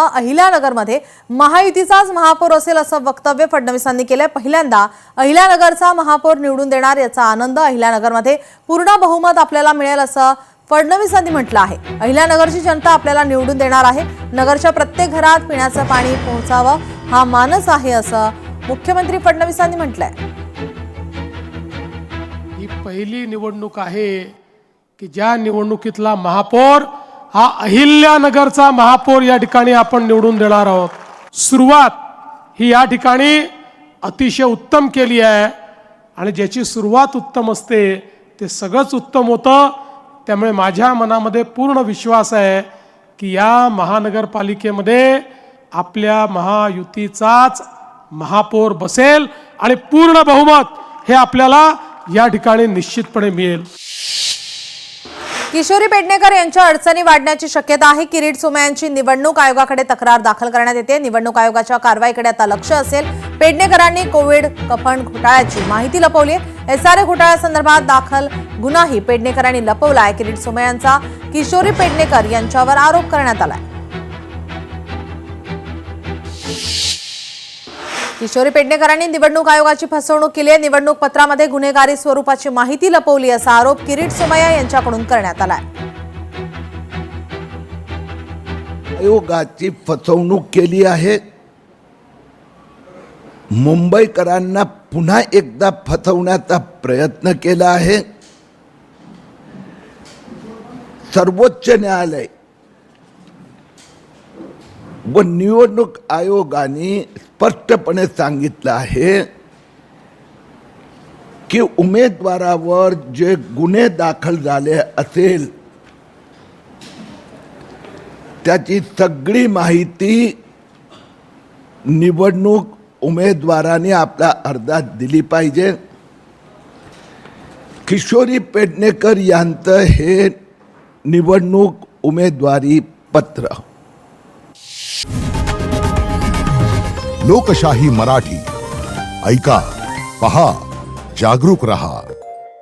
अहिल्यानगरमध्ये महायुतीचाच महापौर असेल असं वक्तव्य फडणवीसांनी केलंय। पहिल्यांदा अहिल्यानगरचा महापौर निवडून देणार याचा आनंद, अहिल्यानगरमध्ये पूर्ण बहुमत आपल्याला मिळेल असं फडणवीसांनी म्हटलं आहे। अहिल्यानगरची जनता आपल्याला निवडून देणार आहे। नगरच्या प्रत्येक घरात पिण्याचं पाणी पोहोचावं हा मानस आहे असं मुख्यमंत्री फडणवीसांनी म्हटलंय। ही पहिली निवडणूक आहे की ज्या निवडणुकीतला महापौर हा अहिल्यानगरचा महापौर या ठिकाणी आपण निवडून देणार आहोत। सुरुवात ही या ठिकाणी अतिशय उत्तम केली आहे आणि ज्याची सुरुवात उत्तम असते ते सगळंच उत्तम होतं। त्यामुळे माझ्या मनामध्ये पूर्ण विश्वास आहे की या महानगरपालिकेमध्ये आपल्या महायुतीचाच महापौर बसेल आणि पूर्ण बहुमत हे आपल्याला या ठिकाणी निश्चितपणे मिळेल। किशोरी पेडणेकर यांच्या अडचणी वाढण्याची शक्यता आहे। किरीट सोमय्यांची निवडणूक आयोगाकडे तक्रार दाखल करण्यात येते। निवडणूक आयोगाच्या कारवाईकडे आता लक्ष असेल। पेडणेकरांनी कोविड कफन घोटाळ्याची माहिती लपवली आहे। SRA घोटाळ्यासंदर्भात दाखल गुन्हाही पेडणेकरांनी लपवलाय। किरीट सोमय्यांचा किशोरी पेडणेकर यांच्यावर आरोप करण्यात आलाय। किशोरी पेडणेकरांनी निवडणूक आयोगाची फसवणूक केली आहे। निवडणूक पत्रामध्ये गुन्हेगारी स्वरूपाची माहिती लपवली असा आरोप किरीट सोमय्या यांच्याकडून करण्यात आलाय। आयोगाची फसवणूक केली आहे। मुंबईकरांना पुन्हा एकदा फसवण्याचा प्रयत्न केला आहे। सर्वोच्च न्यायालय व निवडणूक आयोगाने स्पष्टपणे सांगितलं आहे की उमेदवारावर जे गुन्हे दाखल झाले असेल त्याची सगळी माहिती निवडणूक उमेदवाराने आपल्या अर्जात दिली पाहिजे। किशोरी पेडणेकर यांचं हे निवडणूक उमेदवारी पत्र। लोकशाही मराठी ऐका, पहा, जागरूक रहा।